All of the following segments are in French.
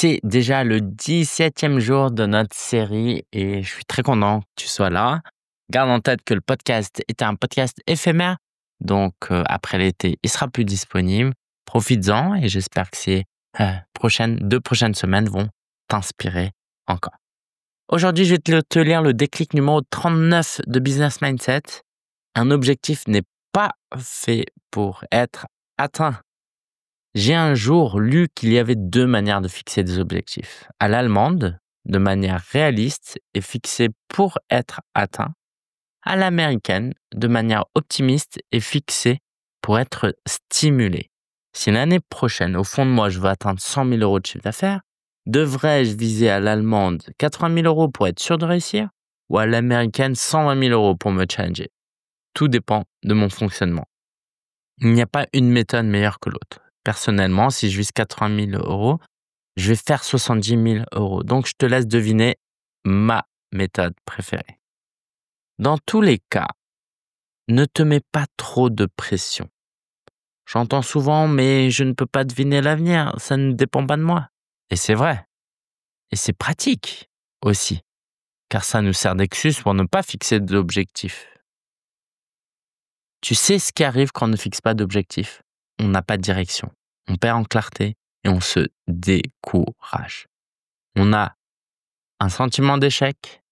C'est déjà le 17e jour de notre série et je suis très content que tu sois là. Garde en tête que le podcast est un podcast éphémère, donc après l'été, il sera plus disponible. Profites-en et j'espère que ces 2 prochaines semaines vont t'inspirer encore. Aujourd'hui, je vais te lire le déclic numéro 39 de Business Mindset. Un objectif n'est pas fait pour être atteint. J'ai un jour lu qu'il y avait 2 manières de fixer des objectifs. À l'allemande, de manière réaliste et fixée pour être atteint. À l'américaine, de manière optimiste et fixée pour être stimulé. Si l'année prochaine, au fond de moi, je veux atteindre 100 000 euros de chiffre d'affaires, devrais-je viser à l'allemande 80 000 euros pour être sûr de réussir ou à l'américaine 120 000 euros pour me challenger? Tout dépend de mon fonctionnement. Il n'y a pas une méthode meilleure que l'autre. Personnellement, si je vise 80 000 euros, je vais faire 70 000 euros. Donc, je te laisse deviner ma méthode préférée. Dans tous les cas, ne te mets pas trop de pression. J'entends souvent, mais je ne peux pas deviner l'avenir, ça ne dépend pas de moi. Et c'est vrai. Et c'est pratique aussi, car ça nous sert d'excuse pour ne pas fixer d'objectifs. Tu sais ce qui arrive quand on ne fixe pas d'objectif? On n'a pas de direction, on perd en clarté et on se décourage. On a un sentiment d'échec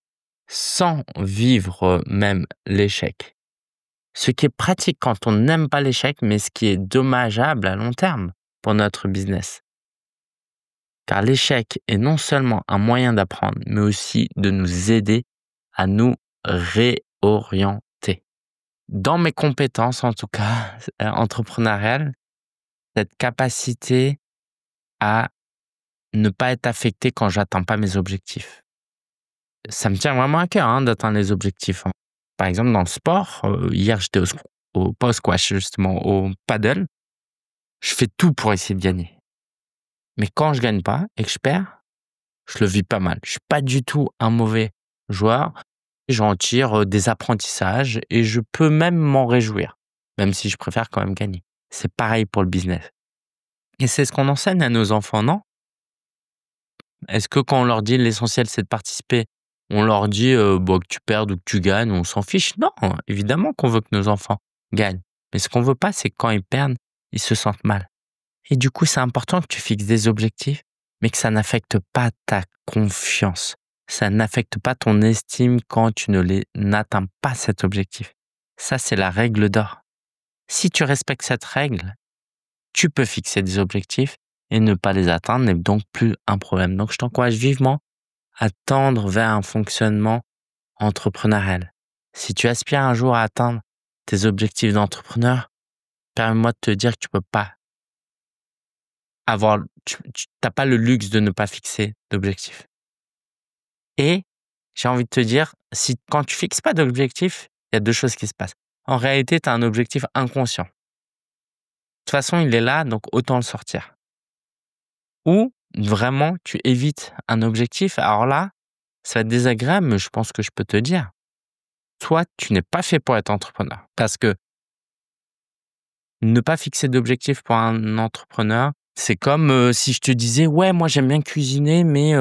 sans vivre même l'échec. Ce qui est pratique quand on n'aime pas l'échec, mais ce qui est dommageable à long terme pour notre business. Car l'échec est non seulement un moyen d'apprendre, mais aussi de nous aider à nous réorienter. Dans mes compétences, en tout cas, entrepreneuriales, cette capacité à ne pas être affecté quand j'atteins pas mes objectifs. Ça me tient vraiment à cœur d'atteindre les objectifs. Par exemple, dans le sport, hier j'étais au pas au squash justement, au paddle. Je fais tout pour essayer de gagner. Mais quand je gagne pas et que je perds, je le vis pas mal. Je suis pas du tout un mauvais joueur. J'en tire des apprentissages et je peux même m'en réjouir, même si je préfère quand même gagner. C'est pareil pour le business. Et c'est ce qu'on enseigne à nos enfants, non? Est-ce que quand on leur dit l'essentiel c'est de participer, on leur dit que tu perdes ou que tu gagnes, on s'en fiche? Non, évidemment qu'on veut que nos enfants gagnent. Mais ce qu'on veut pas, c'est que quand ils perdent, ils se sentent mal. Et du coup, c'est important que tu fixes des objectifs, mais que ça n'affecte pas ta confiance. Ça n'affecte pas ton estime quand tu n'atteins pas cet objectif. Ça, c'est la règle d'or. Si tu respectes cette règle, tu peux fixer des objectifs et ne pas les atteindre n'est donc plus un problème. Donc, je t'encourage vivement à tendre vers un fonctionnement entrepreneurial. Si tu aspires un jour à atteindre tes objectifs d'entrepreneur, permets-moi de te dire que tu peux pas tu n'as pas le luxe de ne pas fixer d'objectifs. Et j'ai envie de te dire, si quand tu fixes pas d'objectif, il y a 2 choses qui se passent. En réalité, tu as un objectif inconscient. De toute façon, il est là, donc autant le sortir. Ou vraiment, tu évites un objectif. Alors là, ça va être désagréable, mais je pense que je peux te dire. Toi, tu n'es pas fait pour être entrepreneur. Parce que ne pas fixer d'objectif pour un entrepreneur, c'est comme si je te disais, ouais, moi j'aime bien cuisiner, mais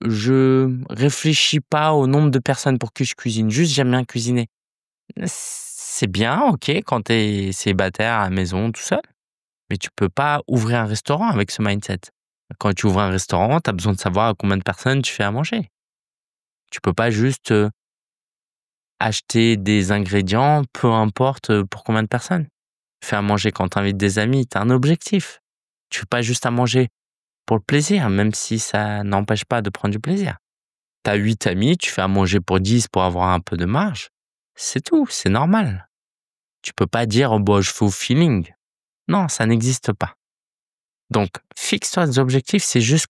je réfléchis pas au nombre de personnes pour qui je cuisine. Juste, j'aime bien cuisiner. C'est bien, ok, quand tu es célibataire à la maison, tout seul. Mais tu peux pas ouvrir un restaurant avec ce mindset. Quand tu ouvres un restaurant, tu as besoin de savoir à combien de personnes tu fais à manger. Tu peux pas juste acheter des ingrédients, peu importe pour combien de personnes. Tu fais à manger quand tu invites des amis, tu as un objectif. Tu fais pas juste à manger pour le plaisir, même si ça n'empêche pas de prendre du plaisir. Tu as 8 amis, tu fais à manger pour 10 pour avoir un peu de marge. C'est tout, c'est normal. Tu peux pas dire, je fais au feeling. Non, ça n'existe pas. Donc, fixe-toi des objectifs, c'est juste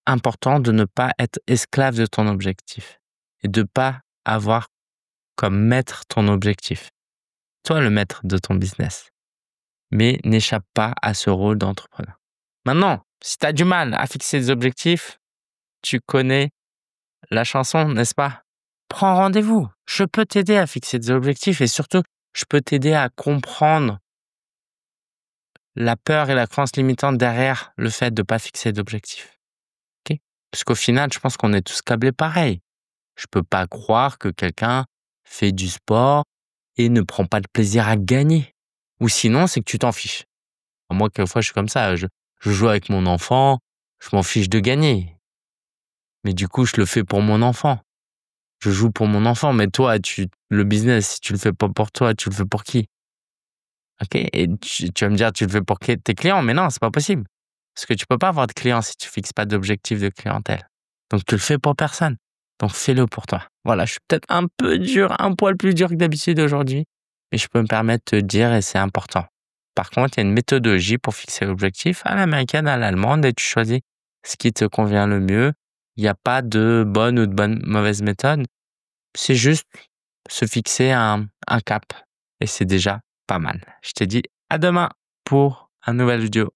important de ne pas être esclave de ton objectif et de pas avoir comme maître ton objectif. Toi, le maître de ton business. Mais n'échappe pas à ce rôle d'entrepreneur. Maintenant, si tu as du mal à fixer des objectifs, tu connais la chanson, n'est-ce pas? Prends rendez-vous. Je peux t'aider à fixer des objectifs et surtout, je peux t'aider à comprendre la peur et la croyance limitante derrière le fait de ne pas fixer d'objectif. Ok. Parce qu'au final, je pense qu'on est tous câblés pareil. Je peux pas croire que quelqu'un fait du sport et ne prend pas de plaisir à gagner. Ou sinon, c'est que tu t'en fiches. Moi, quelquefois, je suis comme ça. Je joue avec mon enfant, je m'en fiche de gagner. Mais du coup, je le fais pour mon enfant. Je joue pour mon enfant. Mais toi, le business, si tu le fais pas pour toi, tu le fais pour qui? Ok. Et tu vas me dire, tu le fais pour tes clients. Mais non, c'est pas possible. Parce que tu peux pas avoir de clients si tu fixes pas d'objectif de clientèle. Donc, tu le fais pour personne. Donc, fais-le pour toi. Voilà, je suis peut-être un peu dur, un poil plus dur que d'habitude aujourd'hui, mais je peux me permettre de te dire et c'est important. Par contre, il y a une méthodologie pour fixer l'objectif à l'américaine, à l'allemande, et tu choisis ce qui te convient le mieux. Il n'y a pas de bonne ou de mauvaise méthode. C'est juste se fixer un cap et c'est déjà pas mal. Je te dis à demain pour un nouvel vidéo.